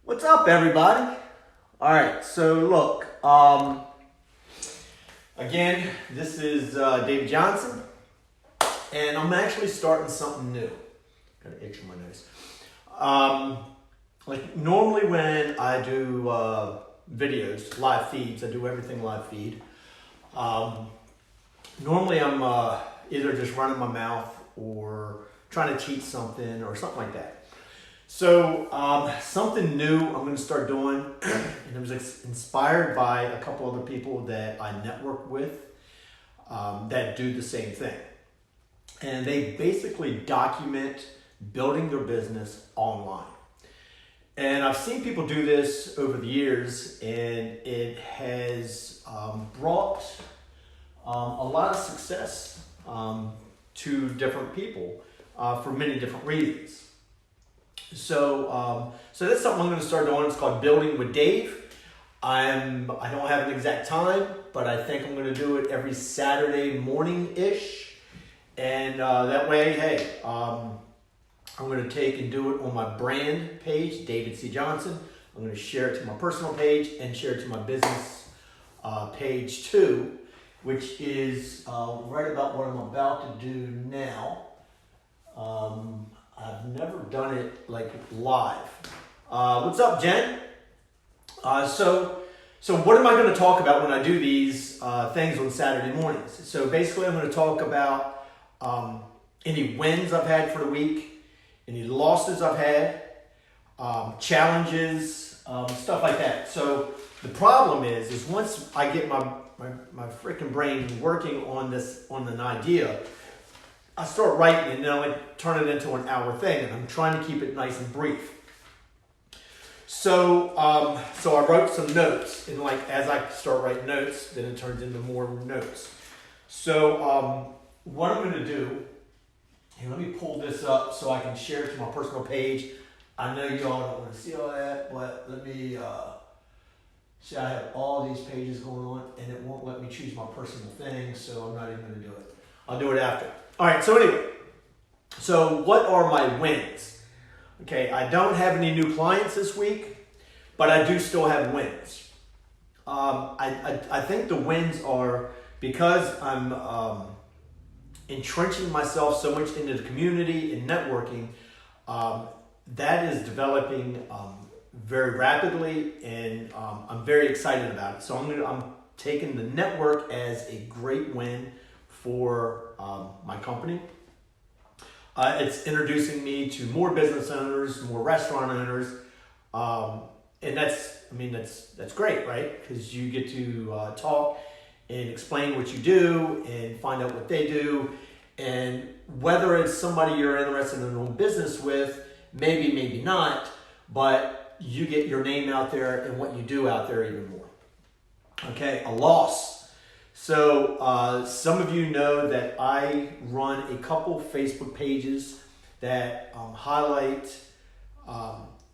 What's up, everybody? All right, so look, again, this is David Johnson, and I'm actually starting something new. Got an itch in my nose. Like normally when I do videos, live feeds, I do everything live feed. Normally I'm either just running my mouth or trying to teach something or something like that. So something new I'm going to start doing, and it was inspired by a couple other people that I network with that do the same thing. And they basically document building their business online. And I've seen people do this over the years, and it has brought a lot of success to different people for many different reasons. So that's something I'm going to start doing. It's called Building with Dave. I don't have an exact time, but I think I'm going to do it every Saturday morning-ish. And that way, hey, I'm going to take and do it on my brand page, David C. Johnson. I'm going to share it to my personal page and share it to my business page too, which is right about what I'm about to do now. I've never done it like live. What's up, Jen? So what am I going to talk about when I do these things on Saturday mornings? So basically I'm going to talk about any wins I've had for the week, any losses I've had, challenges, stuff like that. So the problem is once I get my freaking brain working on an idea, I start writing and then I turn it into an hour thing, and I'm trying to keep it nice and brief. So I wrote some notes, and as I start writing notes, then it turns into more notes. So what I'm going to do, and let me pull this up so I can share it to my personal page. I know you all don't want to see all that, but let me see. I have all these pages going on, and it won't let me choose my personal thing, so I'm not even going to do it. I'll do it after. All right, so anyway, so what are my wins? Okay, I don't have any new clients this week, but I do still have wins. I think the wins are because I'm entrenching myself so much into the community and networking. That is developing very rapidly, and I'm very excited about it. So I'm taking the network as a great win for my company. It's introducing me to more business owners, more restaurant owners, and that's great, right? Because you get to talk and explain what you do and find out what they do, and whether it's somebody you're interested in doing business with, maybe not, but you get your name out there and what you do out there even more. Okay, a loss. So some of you know that I run a couple Facebook pages that highlight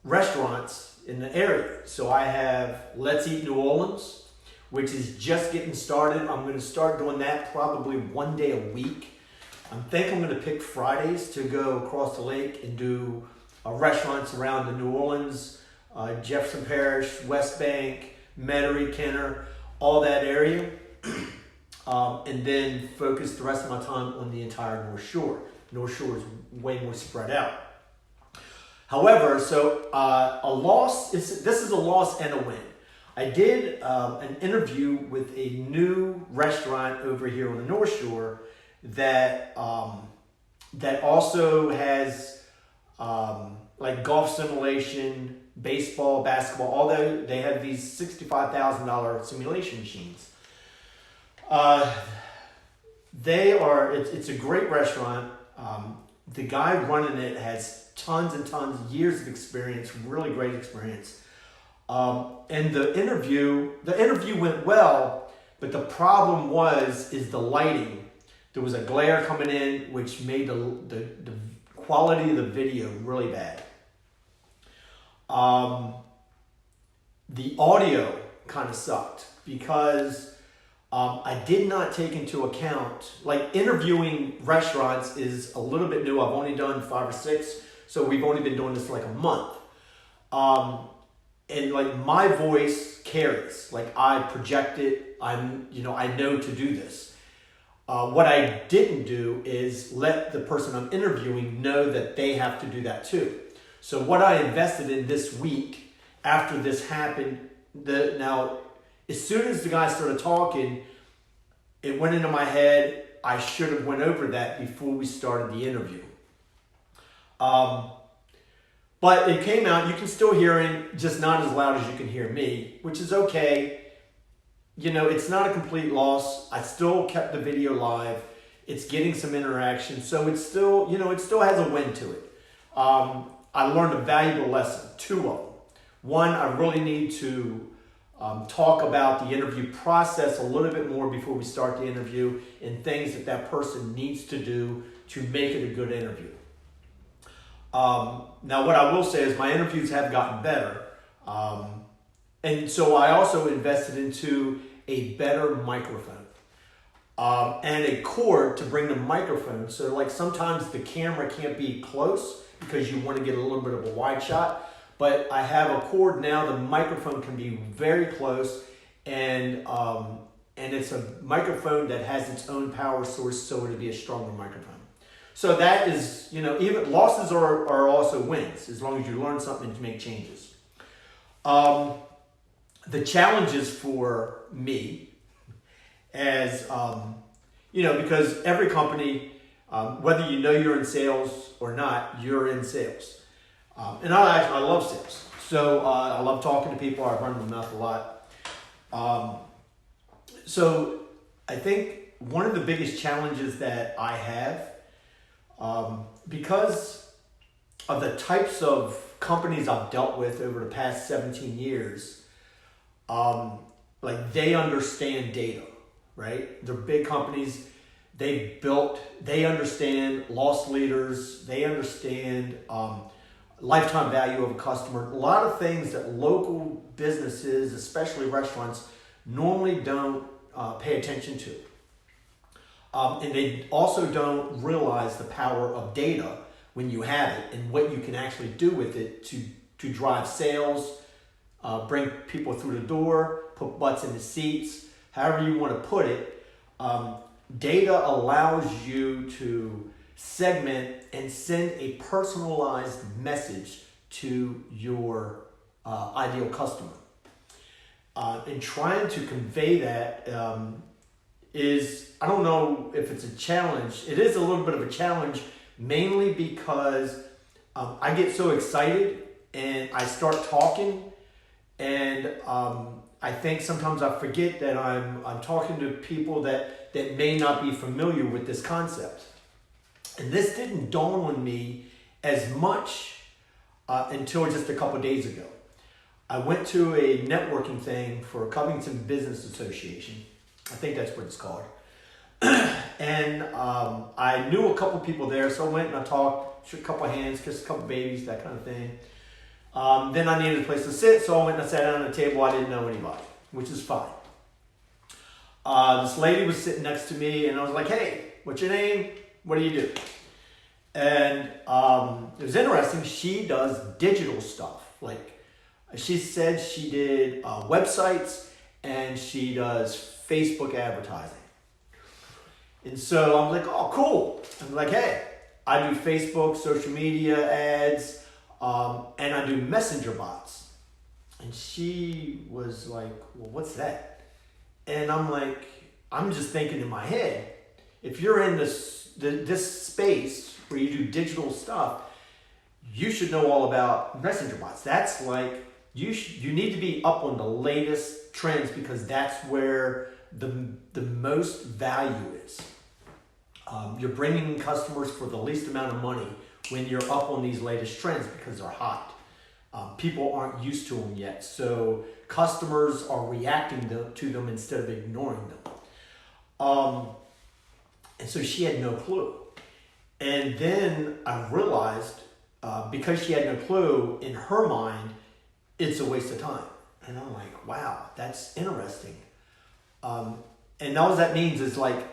restaurants in the area. So I have Let's Eat New Orleans, which is just getting started. I'm going to start doing that probably one day a week. I think I'm going to pick Fridays to go across the lake and do restaurants around the New Orleans, Jefferson Parish, West Bank, Metairie, Kenner, all that area. And then focus the rest of my time on the entire North Shore. North Shore is way more spread out. However, so a loss, this is a loss and a win. I did an interview with a new restaurant over here on the North Shore that also has like golf simulation, baseball, basketball, although they have these $65,000 simulation machines. It's a great restaurant. The guy running it has tons and tons of years of experience, really great experience. And the interview went well, but the problem is the lighting. There was a glare coming in, which made the quality of the video really bad. The audio kind of sucked because I did not take into account, like interviewing restaurants is a little bit new. I've only done 5 or 6, so we've only been doing this for like a month. and like my voice carries. Like I project it. I know to do this. What I didn't do is let the person I'm interviewing know that they have to do that too. So what I invested in this week after this happened, now as soon as the guy started talking, it went into my head, I should have went over that before we started the interview. But it came out, you can still hear him, just not as loud as you can hear me, which is okay. It's not a complete loss. I still kept the video live. It's getting some interaction. So it's still, it still has a win to it. I learned a valuable lesson, two of them. One, I really need to talk about the interview process a little bit more before we start the interview and things that person needs to do to make it a good interview. Now, what I will say is my interviews have gotten better. And so I also invested into a better microphone and a cord to bring the microphone. So like sometimes the camera can't be close because you want to get a little bit of a wide shot. But I have a cord now. The microphone can be very close, and it's a microphone that has its own power source, so it'll be a stronger microphone. So that is, even losses are also wins as long as you learn something to make changes. The challenges for me, as because every company, whether you're in sales or not, you're in sales. And I love sales. So I love talking to people. I run my mouth a lot. So I think one of the biggest challenges that I have, because of the types of companies I've dealt with over the past 17 years, like they understand data, right? They're big companies. They understand loss leaders. They understand lifetime value of a customer. A lot of things that local businesses, especially restaurants, normally don't pay attention to. And they also don't realize the power of data when you have it and what you can actually do with it to drive sales, bring people through the door, put butts in the seats, however you want to put it. Data allows you to segment and send a personalized message to your ideal customer. And trying to convey that is, I don't know if it's a challenge. It is a little bit of a challenge, mainly because I get so excited and I start talking, and I think sometimes I forget that I'm talking to people that may not be familiar with this concept. And this didn't dawn on me as much until just a couple days ago. I went to a networking thing for Covington Business Association. I think that's what it's called. And I knew a couple people there, so I went and I talked, shook a couple hands, kissed a couple babies, that kind of thing. Then I needed a place to sit, so I went and I sat down at a table. I didn't know anybody, which is fine. This lady was sitting next to me, and I was like, "Hey, what's your name? What do you do?" And it was interesting. She does digital stuff. Like she said, she did websites and she does Facebook advertising. And so I'm like, "Oh, cool." I'm like, "Hey, I do Facebook, social media ads, and I do messenger bots." And she was like, "Well, what's that?" And I'm like, I'm just thinking in my head, if you're in this space where you do digital stuff, you should know all about messenger bots. That's like, you need to be up on the latest trends because that's where the most value is. You're bringing in customers for the least amount of money when you're up on these latest trends because they're hot. People aren't used to them yet, so customers are reacting to them instead of ignoring them. And so she had no clue. And then I realized, because she had no clue, in her mind, it's a waste of time. And I'm like, wow, that's interesting. And all that means is like,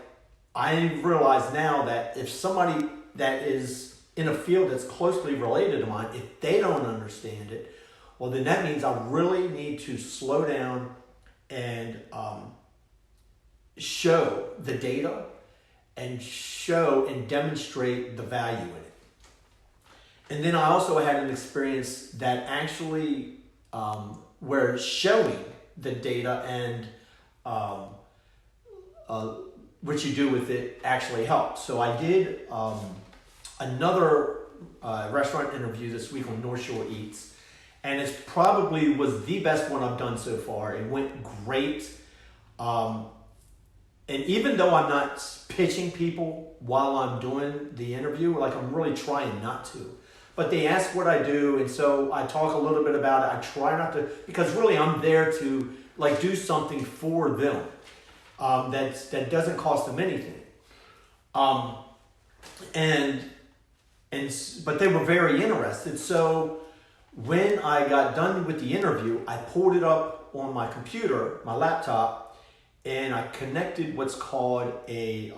I realize now that if somebody that is in a field that's closely related to mine, if they don't understand it, well, then that means I really need to slow down and show the data and show and demonstrate the value in it. And then I also had an experience that actually where showing the data and what you do with it actually helps. So I did another restaurant interview this week on North Shore Eats, and it probably was the best one I've done so far. It went great. And even though I'm not pitching people while I'm doing the interview, like I'm really trying not to. But they ask what I do, and so I talk a little bit about it. I try not to, because really I'm there to like do something for them that doesn't cost them anything. But they were very interested. So when I got done with the interview, I pulled it up on my computer, my laptop, and I connected what's called a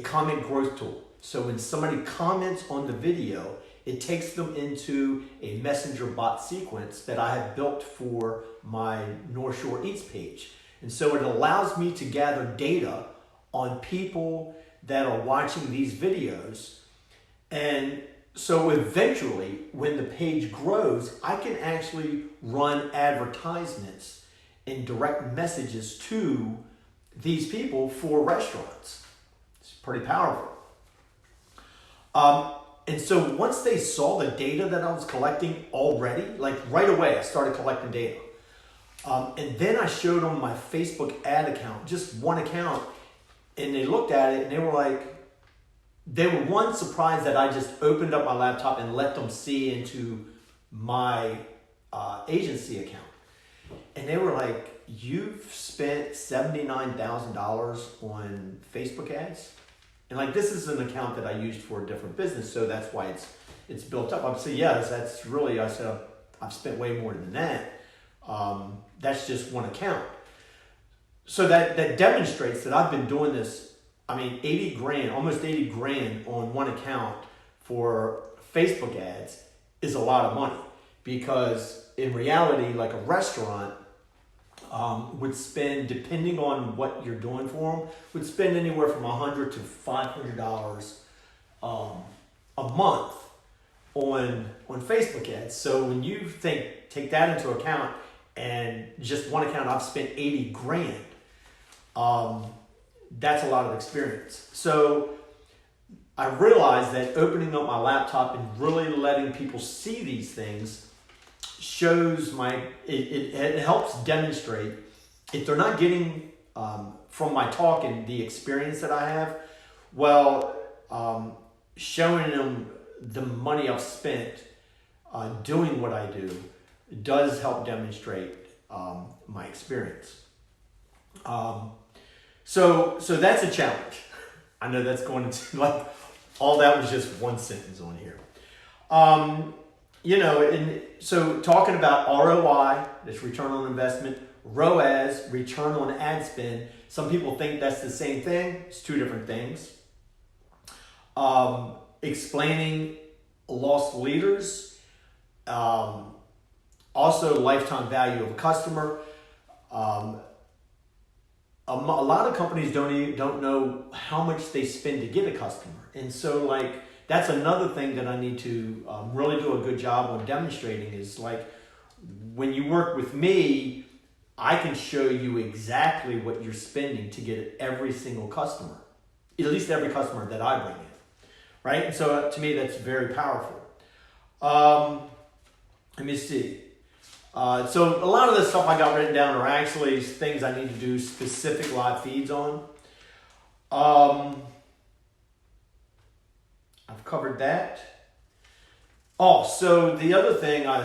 comment growth tool. So when somebody comments on the video, it takes them into a messenger bot sequence that I have built for my North Shore Eats page. And so it allows me to gather data on people that are watching these videos. And so eventually, when the page grows, I can actually run advertisements and direct messages to these people for restaurants. It's pretty powerful. And so once they saw the data that I was collecting already, like right away I started collecting data. And then I showed them my Facebook ad account, just one account, and they looked at it and they were one surprised that I just opened up my laptop and let them see into my agency account. And they were like, "You've spent $79,000 on Facebook ads?" And like, this is an account that I used for a different business, so that's why it's built up. I said, yes, that's really, I said, I've spent way more than that. That's just one account. So that demonstrates that I've been doing this, I mean, 80 grand, almost 80 grand on one account for Facebook ads is a lot of money, because in reality, like a restaurant would spend, depending on what you're doing for them, would spend anywhere from $100 to $500 a month on Facebook ads. So when you take that into account, and just one account, I've spent 80 grand. That's a lot of experience. So I realized that opening up my laptop and really letting people see these things shows it helps demonstrate, if they're not getting from my talk and the experience that I have, well, showing them the money I've spent doing what I do does help demonstrate my experience. So that's a challenge. I know that's going to, like, all that was just one sentence on here. And so talking about ROI, that's return on investment, ROAS, return on ad spend, some people think that's the same thing. It's two different things. Explaining lost leaders, also lifetime value of a customer. A lot of companies don't know how much they spend to get a customer. And so, like, that's another thing that I need to really do a good job on demonstrating is, like, when you work with me, I can show you exactly what you're spending to get every single customer, at least every customer that I bring in, right? And so to me, that's very powerful. Let me see. So a lot of the stuff I got written down are actually things I need to do specific live feeds on. I've covered that. Oh, so the other thing I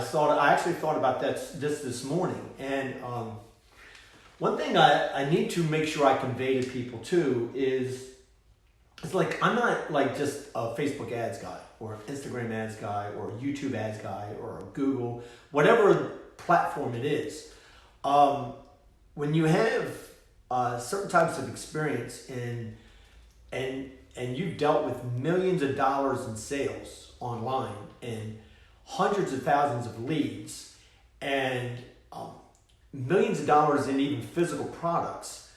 actually thought about this morning, and one thing I need to make sure I convey to people too is, it's like, I'm not like just a Facebook ads guy or Instagram ads guy or a YouTube ads guy or a Google, whatever platform it is. When you have certain types of experience and you've dealt with millions of dollars in sales online and hundreds of thousands of leads and millions of dollars in even physical products,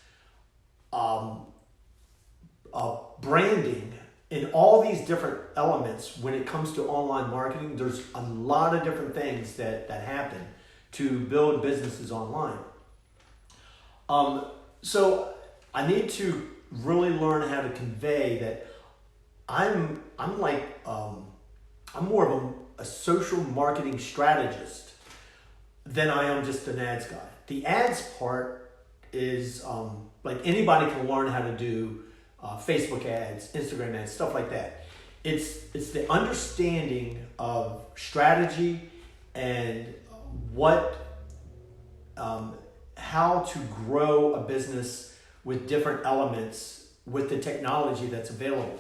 branding, and all these different elements when it comes to online marketing. There's a lot of different things that happen to build businesses online. So I need to really learn how to convey that I'm more of a social marketing strategist than I am just an ads guy. The ads part is like anybody can learn how to do Facebook ads, Instagram ads, stuff like that. It's the understanding of strategy and how to grow a business with different elements with the technology that's available.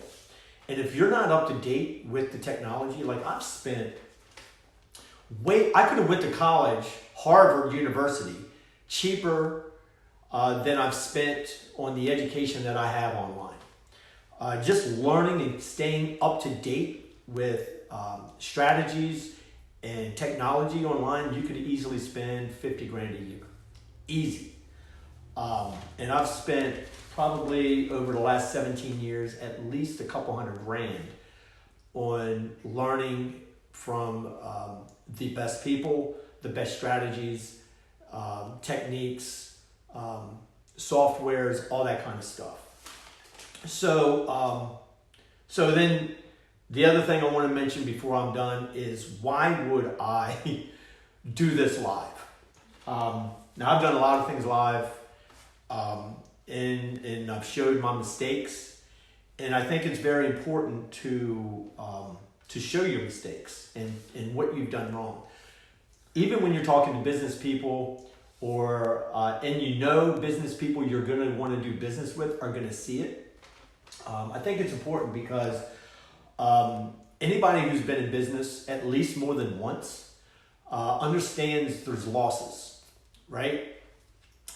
And if you're not up to date with the technology, like I've spent I could have went to college, Harvard University, cheaper than I've spent on the education that I have online. Just learning and staying up to date with strategies and technology online, you could easily spend 50 grand a year. Easy. And I've spent probably over the last 17 years at least a couple $100,000 on learning from the best people, the best strategies, techniques, softwares, all that kind of stuff. So then the other thing I want to mention before I'm done is why would I do this live? Now I've done a lot of things live, and I've showed my mistakes, and I think it's very important to show your mistakes and what you've done wrong. Even when you're talking to business people and business people you're going to want to do business with are going to see it. I think it's important because anybody who's been in business at least more than once understands there's losses, right?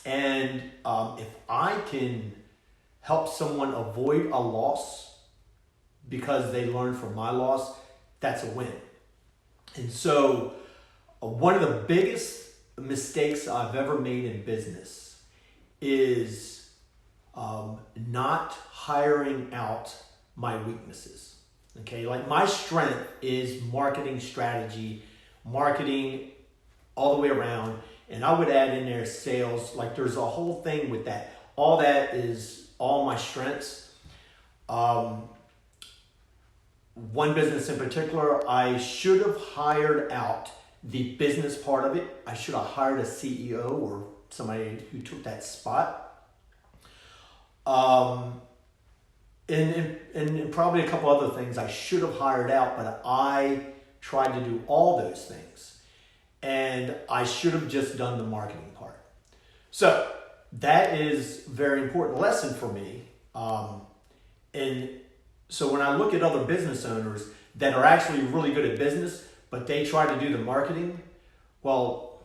And if I can help someone avoid a loss because they learned from my loss, that's a win. And so one of the biggest mistakes I've ever made in business is not hiring out my weaknesses. Okay, like my strength is marketing strategy, marketing all the way around, and I would add in there sales. Like there's a whole thing with that. All that is all my strengths. One business in particular, I should have hired out the business part of it. I should have hired a CEO or somebody who took that spot. And probably a couple other things I should have hired out, but I tried to do all those things. And I should have just done the marketing part. So that is a very important lesson for me. And so when I look at other business owners that are actually really good at business, but they try to do the marketing, well,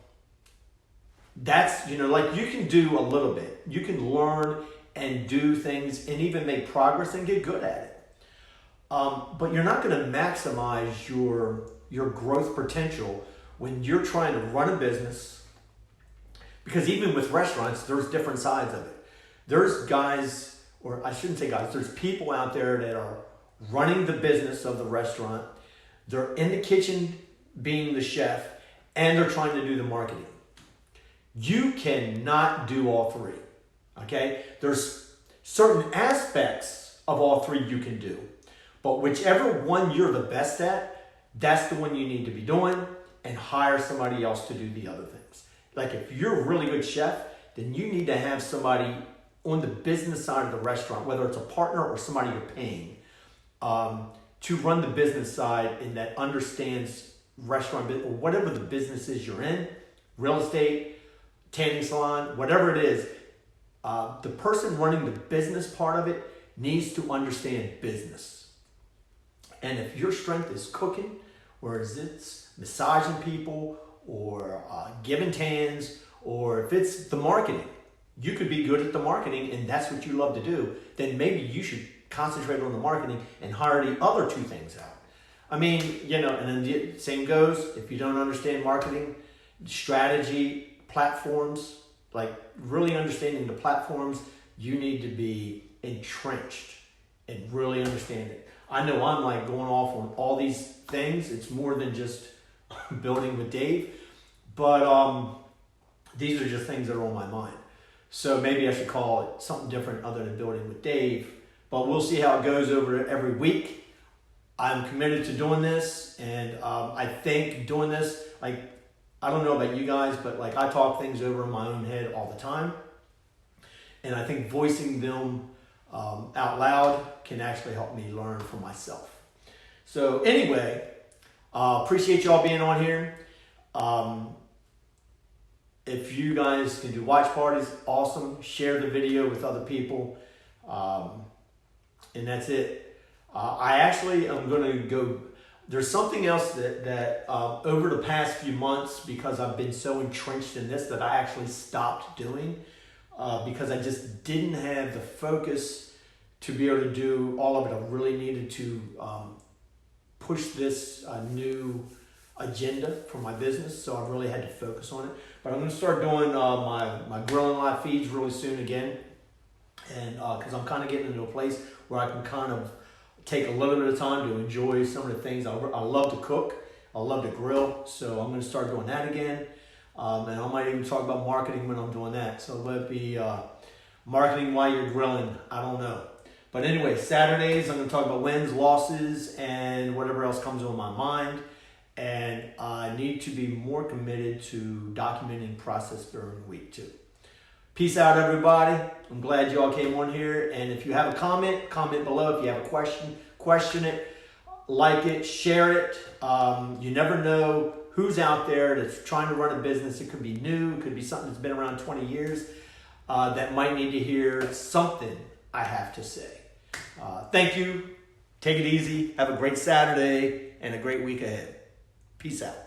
that's, like you can do a little bit. You can learn and do things and even make progress and get good at it. But you're not going to maximize your growth potential when you're trying to run a business, because even with restaurants, there's different sides of it. There's guys, or I shouldn't say guys, there's people out there that are running the business of the restaurant. They're in the kitchen being the chef, and they're trying to do the marketing. You cannot do all three, okay? There's certain aspects of all three you can do, but whichever one you're the best at, that's the one you need to be doing, and hire somebody else to do the other things. Like if you're a really good chef, then you need to have somebody on the business side of the restaurant, whether it's a partner or somebody you're paying, to run the business side and that understands restaurant or whatever the business is you're in, real estate, tanning salon, whatever it is. The person running the business part of it needs to understand business. And if your strength is cooking, whereas it's massaging people or giving tans, or if it's the marketing, you could be good at the marketing and that's what you love to do, then maybe you should concentrate on the marketing and hire the other two things I mean, you know, and then the same goes if you don't understand marketing, strategy, platforms, like really understanding the platforms, you need to be entrenched and really understand it. I know I'm like going off on all these things. It's more than just building with Dave, but these are just things that are on my mind. So maybe I should call it something different other than building with Dave, but we'll see how it goes over every week. I'm committed to doing this, and I think doing this, like, I don't know about you guys, but like I talk things over in my own head all the time, and I think voicing them out loud can actually help me learn for myself. So anyway, appreciate y'all being on here. If you guys can do watch parties, awesome. Share the video with other people, and that's it. I actually am going to go. There's something else that over the past few months, because I've been so entrenched in this, that I actually stopped doing because I just didn't have the focus to be able to do all of it. I really needed to push this new agenda for my business, so I really had to focus on it. But I'm going to start doing my Grilling Live feeds really soon again, and because I'm kind of getting into a place where I can kind of take a little bit of time to enjoy some of the things. I love to cook. I love to grill. So I'm going to start doing that again. And I might even talk about marketing when I'm doing that. So let it be marketing while you're grilling. I don't know. But anyway, Saturdays, I'm going to talk about wins, losses, and whatever else comes on my mind. And I need to be more committed to documenting process during the week too. Peace out, everybody. I'm glad you all came on here. And if you have a comment below. If you have a question it, like it, share it. You never know who's out there that's trying to run a business. It could be new. It could be something that's been around 20 years that might need to hear something I have to say. Thank you. Take it easy. Have a great Saturday and a great week ahead. Peace out.